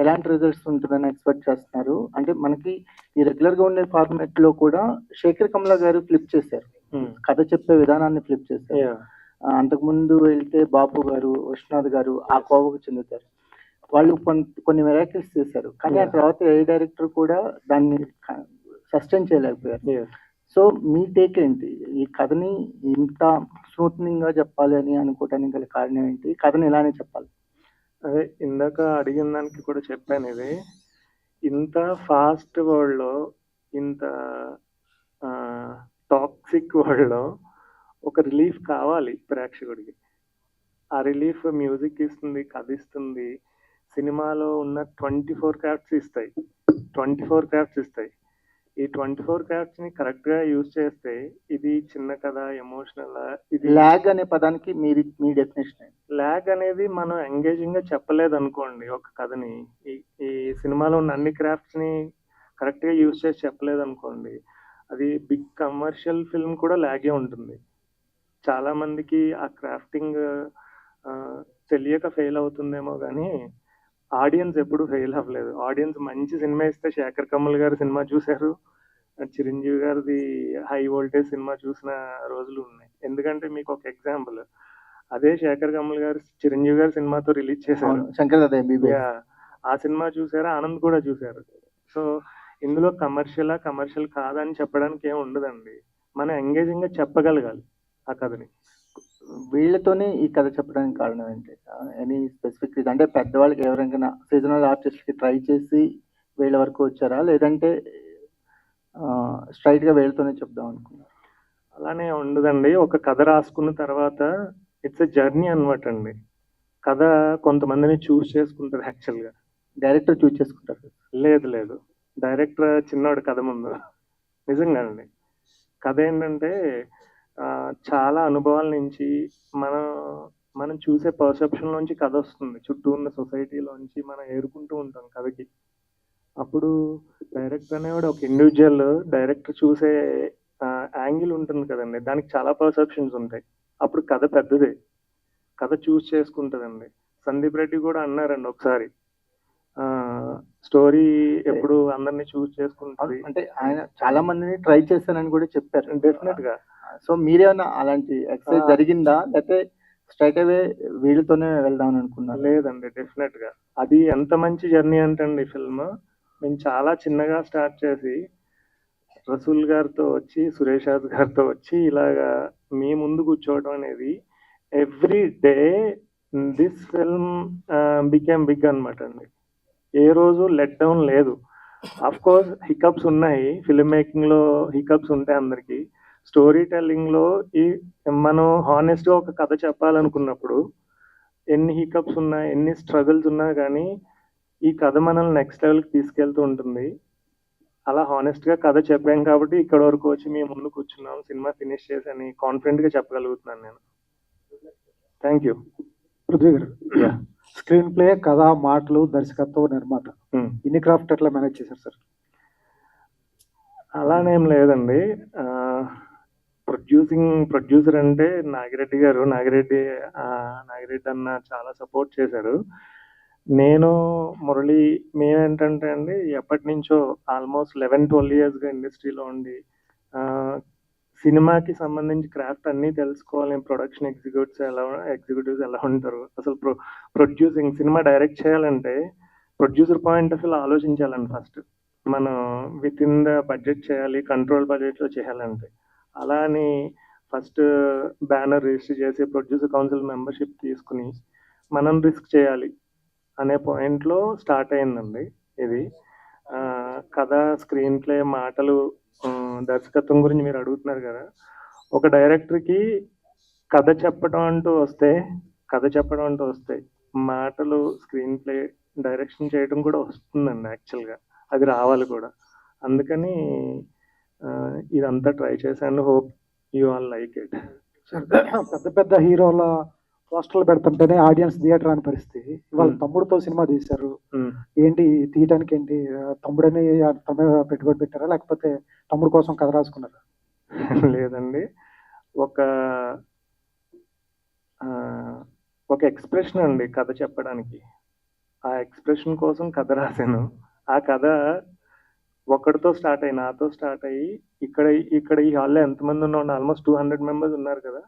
ఎలాంటి రిజల్ట్స్ ఉంటుందని ఎక్స్పెక్ట్ చేస్తున్నారు? అంటే మనకి ఈ రెగ్యులర్ గా ఉండే ఫార్మాట్ లో కూడా శేఖర్ కమలా గారు ఫ్లిప్ చేశారు, కథ చెప్పే విధానాన్ని ఫ్లిప్ చేశారు. అంతకుముందు వెళ్తే బాపు గారు, విశ్వనాథ్ గారు ఆ కోవకు చెందుతారు. వాళ్ళు కొన్ని వెరైటీస్ చేశారు, కానీ ఆ తర్వాత ఏ డైరెక్టర్ కూడా దాన్ని సస్టైన్ చేయలేకపోయారు. సో మీ టేక్ ఏంటి? ఈ కథని ఇంత స్మూత్నింగ్ గా చెప్పాలి అని అనుకోవటానికి గల కారణం ఏంటి? కథని ఇలానే చెప్పాలి? అదే ఇందాక అడిగిన దానికి కూడా చెప్పాను. ఇది ఇంత ఫాస్ట్ వరల్డ్లో, ఇంత టాక్సిక్ వరల్డ్లో ఒక రిలీఫ్ కావాలి ప్రేక్షకుడికి. ఆ రిలీఫ్ మ్యూజిక్ ఇస్తుంది, కథ ఇస్తుంది, సినిమాలో ఉన్న 24 క్రాఫ్ట్స్ ఇస్తాయి. 24 క్రాఫ్ట్స్ ఇస్తాయి. ఈ 24 క్రాఫ్ట్స్ ని కరెక్ట్ గా యూజ్ చేస్తే ఇది చిన్న కథ, ఎమోషనల్, ఇది ల్యాగ్ అనే పదానికి మీ డెఫినేషన్. ల్యాగ్ అనేది మనం ఎంగేజింగ్ గా చెప్పలేదు అనుకోండి ఒక కథని. ఈ సినిమాలో ఉన్న అన్ని క్రాఫ్ట్స్ ని కరెక్ట్ గా యూజ్ చేసి చెప్పలేదు అనుకోండి, అది బిగ్ కమర్షియల్ ఫిల్మ్ కూడా లాగే ఉంటుంది. చాలా మందికి ఆ క్రాఫ్టింగ్ తెలియక ఫెయిల్ అవుతుందేమో కానీ ఆడియన్స్ ఎప్పుడు ఫెయిల్ అవ్వలేదు. ఆడియన్స్ మంచి సినిమా ఇస్తే శేఖర్ కమల్ గారి సినిమా చూశారు, చిరంజీవి గారిది హై వోల్టేజ్ సినిమా చూసిన రోజులు ఉన్నాయి. ఎందుకంటే మీకు ఒక ఎగ్జాంపుల్, అదే శేఖర్ కమల్ గారు చిరంజీవి గారి సినిమాతో రిలీజ్ చేశారు, ఆ సినిమా చూసారా, ఆనంద్ కూడా చూశారు. సో ఇందులో కమర్షియల్ కాదని చెప్పడానికి ఏమి ఉండదండి. మనం ఎంగేజింగ్ గా చెప్పగలగాలి ఆ కథని. వీళ్ళతోనే ఈ కథ చెప్పడానికి కారణం ఏంటి? Any specific reason? అంటే పెద్దవాళ్ళకి ఎవరికైనా సీజనల్ ఆర్టిస్ట్కి ట్రై చేసి వీళ్ళ వరకు వచ్చారా, లేదంటే స్ట్రైట్ గా వీళ్ళతోనే చెప్దాం అనుకున్నారు? అలానే ఉండదండి. ఒక కథ రాసుకున్న తర్వాత ఇట్స్ ఎ జర్నీ అనమాట అండి. కథ కొంతమందిని చూస్ చేసుకుంటారు యాక్చువల్గా. డైరెక్టర్ చూస్ చేసుకుంటారు? లేదు, డైరెక్టర్ చిన్నవాడు కథ ముందు. నిజంగా అండి. కథ ఏంటంటే చాలా అనుభవాల నుంచి మనం చూసే పర్సెప్షన్ నుంచి కథ వస్తుంది. చుట్టూ ఉన్న సొసైటీలోంచి మనం ఏరుకుంటూ ఉంటాం కథకి. అప్పుడు డైరెక్టర్ అనేవాడు ఒక ఇండివిజువల్, డైరెక్టర్ చూసే యాంగిల్ ఉంటుంది కదండి, దానికి చాలా పర్సెప్షన్స్ ఉంటాయి. అప్పుడు కథ పెద్దదే, కథ చూస్ చేసుకుంటుందండి. సందీప్ రెడ్డి కూడా అన్నారండి ఒకసారి, స్టోరీ ఎప్పుడు అందరినీ చూస్ చేసుకుంటుంది. అంటే ఆయన చాలా మందిని ట్రై చేశానని కూడా చెప్పారు. డెఫినెట్ గా. సో మీరేమన్నా అలాంటి ఎక్సర్సైజ్ జరిగిందా, లేకపోతే స్ట్రైట్ అవే వీళ్ళతోనే వెళ్దాం అనుకున్నారు? లేదండి, డెఫినెట్ గా. అది ఎంత మంచి జర్నీ అంటండి ఫిల్మ్. మేము చాలా చిన్నగా స్టార్ట్ చేసి రసూల్ గారితో వచ్చి, సురేష్ రాజ్ గారితో వచ్చి ఇలాగా మీ ముందు కూర్చోవడం అనేది, every day this film became big అనమాట అండి. ఏ రోజు లెట్ డౌన్ లేదు. అఫ్ కోర్స్ హికప్స్ ఉన్నాయి, ఫిల్మ్ మేకింగ్ లో హికప్స్ ఉంటాయి అందరికి. స్టోరీ టెల్లింగ్ లో మనం హానెస్ట్ గా ఒక కథ చెప్పాలనుకున్నప్పుడు ఎన్ని హికప్స్ ఉన్నా, ఎన్ని స్ట్రగుల్స్ ఉన్నా కానీ ఈ కథ మనల్ని నెక్స్ట్ లెవెల్కి తీసుకెళ్తూ ఉంటుంది. అలా హానెస్ట్ గా కథ చెప్పాం కాబట్టి ఇక్కడ వరకు వచ్చి మేము ముందు కూర్చున్నాం, సినిమా ఫినిష్ చేసి అని కాన్ఫిడెంట్ గా చెప్పగలుగుతున్నాను నేను. Thank you. పృథ్వీ గారు, స్క్రీన్ ప్లే, కథ, మాటలు, దర్శకత్వం, నిర్మాత, ఇన్ని క్రాఫ్ట్ ఎట్లా మేనేజ్ చేశారు సార్? అలానేం లేదండి. ప్రొడ్యూసర్ అంటే నాగిరెడ్డి గారు, నాగిరెడ్డి అన్న చాలా సపోర్ట్ చేశారు. నేను మురళి మేమేంటంటే అండి, ఎప్పటి నుంచో ఆల్మోస్ట్ 11-12 yearsగా ఇండస్ట్రీలో ఉండి సినిమాకి సంబంధించి క్రాఫ్ట్ అన్నీ తెలుసుకోవాలి. ప్రొడక్షన్ ఎగ్జిక్యూటివ్స్ ఎలా ఉంటారు, అసలు ప్రొడ్యూసింగ్ సినిమా డైరెక్ట్ చేయాలంటే ప్రొడ్యూసర్ పాయింట్ ఆఫ్ వ్యూలో ఆలోచించాలండి. ఫస్ట్ మనం విత్ ఇన్ ద బడ్జెట్ చేయాలి, కంట్రోల్ బడ్జెట్లో చేయాలంటే. అలా అని ఫస్ట్ బ్యానర్ రిజిస్టర్ చేసి ప్రొడ్యూసర్ కౌన్సిల్ మెంబర్షిప్ తీసుకుని మనం రిస్క్ చేయాలి అనే పాయింట్లో స్టార్ట్ అయిందండి ఇది. కథ, స్క్రీన్ ప్లే, మాటలు, దర్శకత్వం గురించి మీరు అడుగుతున్నారు కదా. ఒక డైరెక్టర్కి కథ చెప్పడం అంటూ వస్తే మాటలు, స్క్రీన్ ప్లే, డైరెక్షన్ చేయడం కూడా వస్తుందండి యాక్చువల్గా. అది రావాలి కూడా. అందుకని ఇదంతా ట్రై చేశాను. Hope you all like it. పెద్ద పెద్ద హీరోల పోస్టర్లు పెడుతుంటేనే ఆడియన్స్ థియేటర్ అని పరిస్థితి. వాళ్ళు తమ్ముడితో సినిమా తీశారు, ఏంటి తీయటానికి ఏంటి తమ్ముడని తమ్ముడు పెట్టుబడి పెట్టారా, లేకపోతే తమ్ముడు కోసం కథ రాసుకున్నారా? లేదండి, ఒక ఎక్స్ప్రెషన్ అండి కథ చెప్పడానికి. ఆ ఎక్స్ప్రెషన్ కోసం కథ రాశాను. ఆ కథ ఒక్కడితో స్టార్ట్ అయ్యి, నాతో స్టార్ట్ అయ్యి, ఇక్కడ ఈ హాల్లో ఎంతమంది ఉన్నాం, ఆల్మోస్ట్ 200 members ఉన్నారు కదా.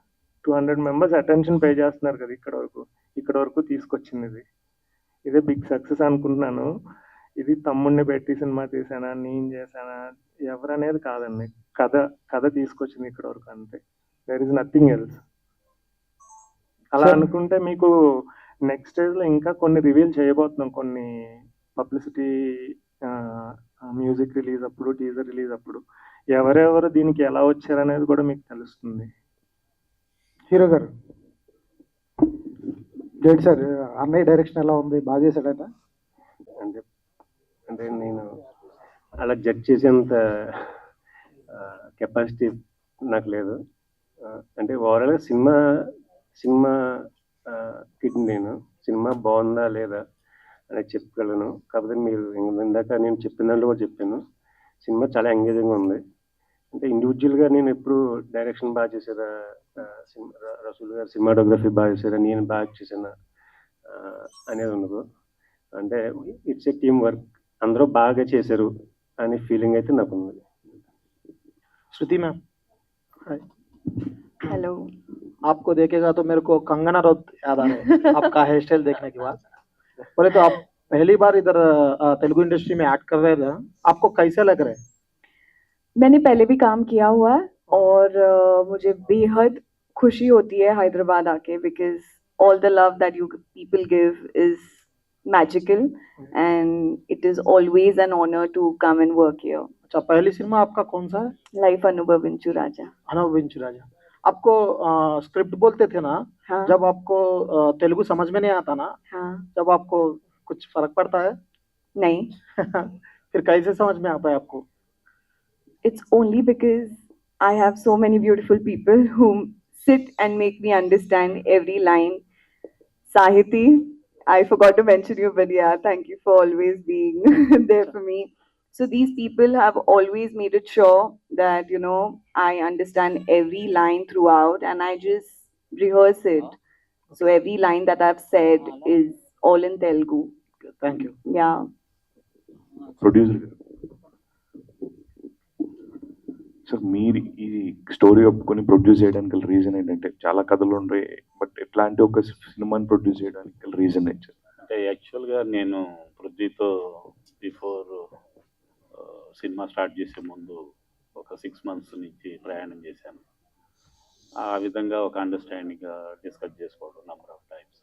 200 members అటెన్షన్ పే చేస్తున్నారు కదా ఇక్కడ వరకు తీసుకొచ్చింది. ఇదే బిగ్ సక్సెస్ అనుకుంటున్నాను. ఇది తమ్ముడిని పెట్టి సినిమా తీసానా, నేను చేశానా, ఎవరనేది కాదండి. కథ తీసుకొచ్చింది ఇక్కడ వరకు, అంతే. There is nothing else. అలా అనుకుంటే మీకు నెక్స్ట్ స్టేజ్ లో ఇంకా కొన్ని రివీల్ చేయబోతున్నాం. కొన్ని పబ్లిసిటీ, మ్యూజిక్ రిలీజ్ అప్పుడు, టీజర్ రిలీజ్ అప్పుడు ఎవరెవరు దీనికి ఎలా వచ్చారనేది కూడా మీకు తెలుస్తుంది. హీరో గారు జేడి సార్, అన్నయ్య డైరెక్షన్ ఎలా ఉంది? బాగా చేశాడట. అంటే అంటే నేను అలా జడ్జ్ చేసేంత కెపాసిటీ నాకు లేదు. అంటే ఓవరాల్గా సినిమా కిడ్ నేను సినిమా బాగుందా లేదా అనేది చెప్పగలను. కాకపోతే మీరు ఇందాక నేను చెప్పిన దాంట్లో కూడా చెప్పాను, సినిమా చాలా ఎంగేజింగ్గా ఉంది. అంటే ఇండివిజువల్గా నేను ఎప్పుడు డైరెక్షన్ బాగా చేశారా, రసూల్ గారు సినిమాటోగ్రఫీ బాగా చేశారా, నేను బాగా చేశానా అనేది ఉండదు. అంటే ఇట్స్ ఏ టీమ్ వర్క్, అందరూ బాగా చేశారు అనే ఫీలింగ్ అయితే నాకు ఉంది. श्रुति मैम, हेलो। आपको देखेगा तो मेरे को कंगना रनौत याद आ रहा है आपका हेयर स्टाइल देखने के बाद। बोले तो आप पहली बार इधर तेलुगु इंडस्ट्री में एक्ट कर रहे थे, आपको कैसे लग रहा है? मैंने पहले भी काम किया हुआ है और मुझे बेहद खुशी होती है हैदराबाद आके, because all the love that you people give is magical and it is always an honour to come and work here. अच्छा, पहली सिनेमा आपका कौन सा है? लाइफ अनुभव विंचू राजा। अनुभव विंचू राजा। आपको स्क्रिप्ट बोलते थे ना, हाँ जब आपको तेलुगु समझ में नहीं आता ना, हाँ। जब आपको कुछ फर्क पड़ता है? नहीं। फिर कैसे समझ में आता है आपको? It's only because I have so many beautiful people who sit and make me understand every line. Sahiti, I forgot to mention you, but yeah, thank you for always being there for me. So these people have always made it sure that, you know, I understand every line throughout and I just rehearse it. So every line that I've said is all in Telugu. Thank you. Yeah. Producer గారు, sir మీరు ఈ story ఒప్పుకొని produce చేయడానికి గల reason ఏంటంటే చాలా కథలు ఉన్నాయి, బట్ ఎట్లాంటి ఒక సినిమాని ప్రొడ్యూస్ చేయడానికి గల రీజన్ ఏంటి సార్? అంటే యాక్చువల్గా నేను పృథ్వీతో బిఫోర్ సినిమా స్టార్ట్ చేసే ముందు ఒక 6 months నుంచి ప్రయాణం చేశాను. ఆ విధంగా ఒక అండర్స్టాండింగ్ డిస్కస్ చేసుకోవడం నెంబర్ ఆఫ్ టైమ్స్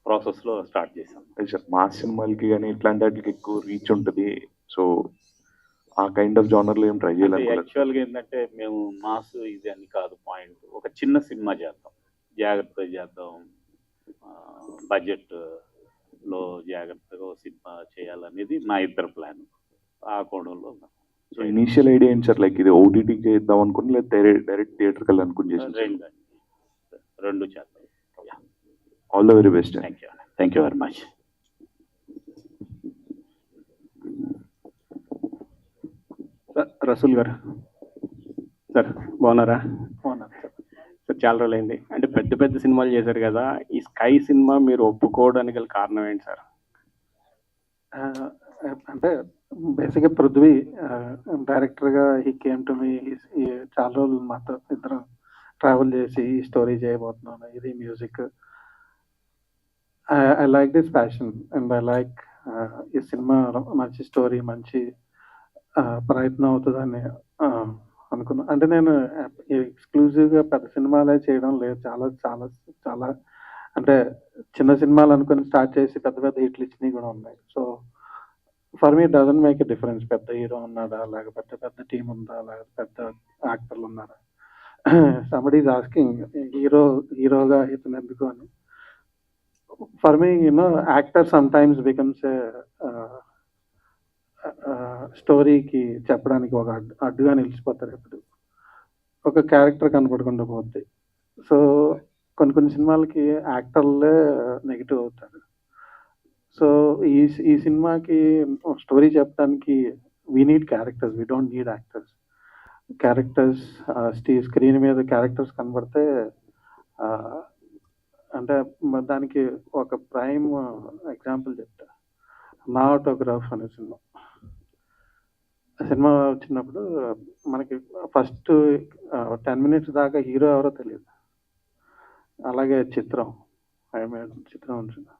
ప్రాసెస్లో స్టార్ట్ చేశాను. అదే సార్, మా సినిమాలకి కానీ ఇట్లాంటి వాటికి ఎక్కువ రీచ్ ఉంటుంది, సో ఆ కైండ్ ఆఫ్ జానర్లో ఏం ట్రై చేయాలి? యాక్చువల్గా ఏంటంటే మేము మాస్ ఇది అని కాదు పాయింట్, ఒక చిన్న సినిమా చేద్దాం, జాగ్రత్తగా చేద్దాం, బడ్జెట్లో జాగ్రత్తగా సినిమా చేయాలనేది మా ఇద్దరు ప్లాన్. ఆ కోణంలో సో ఇనీషియల్ ఐడియా ఏంటి సార్? లైక్ ఇది ఓటీటీకి చేద్దాం అనుకుని లేదా డైరెక్ట్ థియేటర్కి వెళ్ళాలనుకుని చేసాను? రెండు చేద్దాం. All the very best. Thank you very much. Rasool గారు సార్, బాగున్నారా? బాగున్నాను సార్, చాలా రోజులైంది. అంటే పెద్ద పెద్ద సినిమాలు చేశారు కదా, ఈ స్కై సినిమా మీరు ఒప్పుకోవడానికి గల కారణం ఏంటి సార్? అంటే బేసిక్గా పృథ్వీ డైరెక్టర్గా హీ కేమ్ టు మీ, చాలా రోజులు మాతో ఇద్దరం ట్రావెల్ చేసి ఈ స్టోరీ చేయబోతున్నాను, ఇది music. I like this passion and I like ఈ సినిమా మంచి స్టోరీ, మంచి ప్రయత్నం అవుతుందని అనుకున్నా. అంటే నేను ఎక్స్క్లూజివ్గా పెద్ద సినిమాలే చేయడం లేదు, చాలా చాలా చాలా అంటే చిన్న సినిమాలు అనుకుని స్టార్ట్ చేసి పెద్ద పెద్ద హిట్లు ఇచ్చినవి కూడా ఉన్నాయి. So for me doesn't make a difference పెద్ద హీరో ఉన్నాడా, లేకపోతే పెద్ద టీం ఉందా, లేకపోతే పెద్ద యాక్టర్లు ఉన్నారా. సంబడీ ఈజ్ ఆస్కింగ్ హీరోగా ఇతను ఎందుకు అని. For me you know actor some times becomes స్టోరీకి చెప్పడానికి ఒక అడ్డుగా నిలిచిపోతారు. ఎప్పుడు ఒక క్యారెక్టర్ కనపడకుండా పోద్ది. సో కొన్ని సినిమాలకి యాక్టర్లే నెగిటివ్ అవుతారు. సో ఈ సినిమాకి స్టోరీ చెప్పడానికి we need characters, we don't need actors. Characters screen మీద క్యారెక్టర్స్ కనబడితే అంటే దానికి ఒక ప్రైమ్ ఎగ్జాంపుల్ చెప్తా. నా ఆటోగ్రాఫ్ అనే సినిమా వచ్చినప్పుడు మనకి ఫస్ట్ 10 minutes దాకా హీరో ఎవరో తెలియదు. అలాగే చిత్రం ఉంటుంది.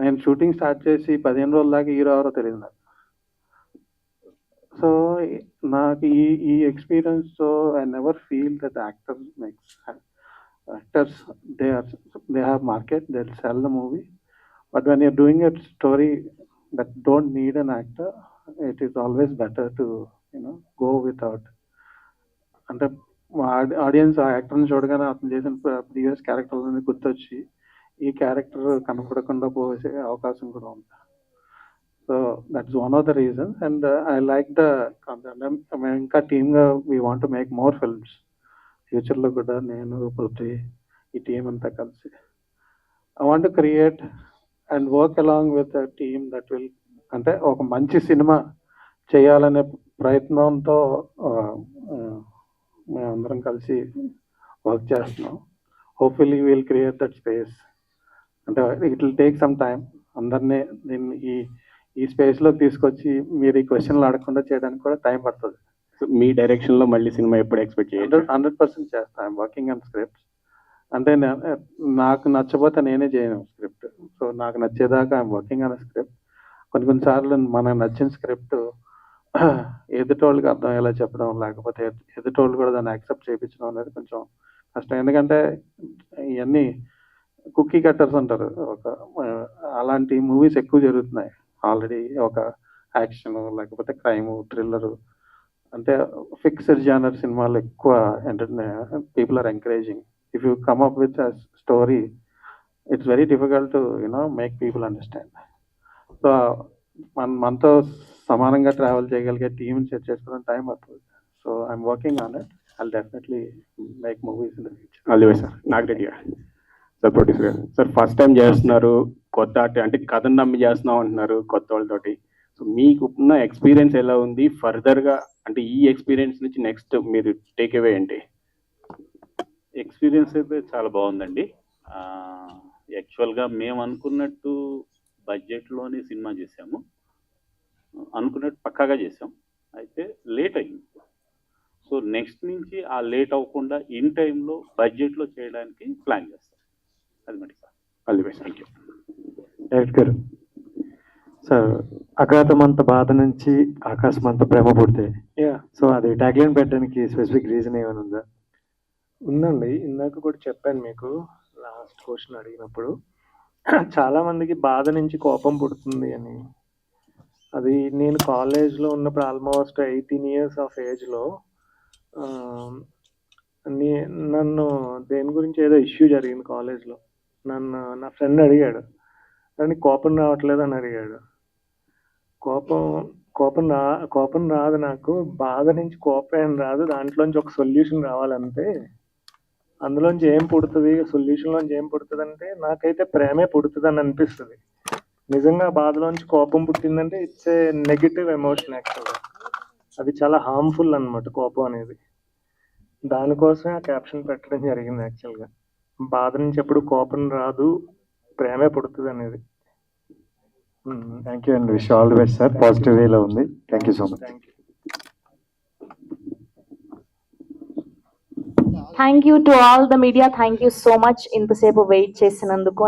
నేను షూటింగ్ స్టార్ట్ చేసి 15 రోజుల దాకా హీరో ఎవరో తెలియదు నాకు. సో నాకు ఈ ఎక్స్పీరియన్స్తో I never feel that actors they have market, they'll sell the movie, but when you're doing a story that don't need an actor, it is always better to go without. అంటే audience ఆ యాక్టర్ని చూడగానే అతను చేసిన previous character అనేది గుర్తొచ్చి ఈ character కనపడకుండా పోసే అవకాశం కూడా ఉంది. So that's one of the reason and I like the concept. ఇంకా టీమ్గా we want to make more films ఫ్యూచర్లో కూడా. నేను పృథ్వీ ఈ టీం అంతా కలిసి I want to create and work along with a team that will, అంటే ఒక మంచి సినిమా చేయాలనే ప్రయత్నంతో మేమందరం కలిసి వర్క్ చేస్తున్నాం. Hopefully will create that space. అంటే it will take some time. అందరినీ దీన్ని ఈ స్పేస్లోకి తీసుకొచ్చి మీరు ఈ క్వశ్చన్లు అడగకుండా చేయడానికి కూడా టైం పడుతుంది. మీ డైరెక్షన్లో మళ్ళీ సినిమా ఎప్పుడు ఎక్స్పెక్ట్ చేయాలి? 100% చేస్తాను. I'm working on scripts. అంటే నాకు నచ్చపోతే నేనే చేయను స్క్రిప్ట్. సో నాకు నచ్చేదాకా ఐఎమ్ వర్కింగ్ ఆన్ స్క్రిప్ట్. కొన్నిసార్లు మనకు నచ్చిన స్క్రిప్ట్ ఎదుటోళ్ళకి అర్థమయ్యేలా చెప్పడం, లేకపోతే ఎదుటోళ్ళు కూడా దాన్ని యాక్సెప్ట్ చేయించడం అనేది కొంచెం కష్టం. ఎందుకంటే ఇవన్నీ కుక్కీ కట్టర్స్ అంటారు. అలాంటి మూవీస్ ఎక్కువ జరుగుతున్నాయి ఆల్రెడీ. ఒక యాక్షన్ లేకపోతే క్రైమ్, థ్రిల్లరు, అంటే ఫిక్స్డ్ జానర్ సినిమాలు ఎక్కువ people are encouraging. If you come up with a story, it's very difficult to make people understand. So మనతో సమానంగా ట్రావెల్ చేయగలిగే టీమ్ సెట్ చేసుకోవడం టైం పడుతుంది. So I'm working on it. I'll definitely make movies in the future. All the best sir. Nagireddy గారు sir, producer గారు sir, first time చేస్తున్నారు, కొత్త అంటే కథను నమ్మి చేస్తున్నాం అంటున్నారు కొత్త వాళ్ళతోటి. సో మీకు ఉన్న ఎక్స్పీరియన్స్ ఎలా ఉంది? ఫర్దర్గా అంటే ఈ ఎక్స్పీరియన్స్ నుంచి నెక్స్ట్ మీరు టేక్ అవే ఏంటి? ఎక్స్పీరియన్స్ అయితే చాలా బాగుందండి. యాక్చువల్గా మేము అనుకున్నట్టు బడ్జెట్లోనే సినిమా చేసాము, అనుకున్నట్టు పక్కాగా చేసాం. అయితే లేట్ అయింది. సో నెక్స్ట్ నుంచి ఆ లేట్ అవ్వకుండా ఇన్ టైంలో బడ్జెట్లో చేయడానికి ప్లాన్ చేస్తాం. అది మరి sir. All the best. Thank you. Director గారు సార్, అగాధమంత బాధ నుంచి ఆకాశమంత ప్రేమ పుడితే, సో అది ట్యాగ్లైన్ పెట్టడానికి స్పెసిఫిక్ రీజన్ ఏమైనా ఉందా? ఉందండి. ఇందాక కూడా చెప్పాను మీకు, లాస్ట్ క్వశ్చన్ అడిగినప్పుడు చాలా మందికి బాధ నుంచి కోపం పుడుతుంది అని. అది నేను కాలేజ్లో ఉన్నప్పుడు ఆల్మోస్ట్ 18 years ఆఫ్ ఏజ్లో నన్ను దేని గురించి ఏదో ఇష్యూ జరిగింది కాలేజ్లో. నన్ను నా ఫ్రెండ్ అడిగాడు, దానికి కోపం రావట్లేదు అని అడిగాడు. కోపం రాదు నాకు, బాధ నుంచి కోపం ఏం రాదు, దాంట్లోంచి ఒక సొల్యూషన్ రావాలంతే. అందులోంచి ఏం పుడుతుంది, సొల్యూషన్లోంచి ఏం పుడుతుంది అంటే నాకైతే ప్రేమే పుడుతుంది అని అనిపిస్తుంది. నిజంగా బాధలోంచి కోపం పుట్టిందంటే ఇట్స్ ఏ నెగిటివ్ ఎమోషన్. యాక్చువల్గా అది చాలా హార్మ్ఫుల్ అన్నమాట కోపం అనేది. దానికోసమే ఆ క్యాప్షన్ పెట్టడం జరిగింది. యాక్చువల్గా బాధ నుంచి ఎప్పుడు కోపం రాదు, ప్రేమే పుడుతుంది అనేది. థ్యాంక్ యూ అండి. Wish all the best sir. Positive వేలో ఉంది. Thank you so much. Thank you to all the media. Thank you so much ఇంతసేపు వెయిట్ చేసినందుకు.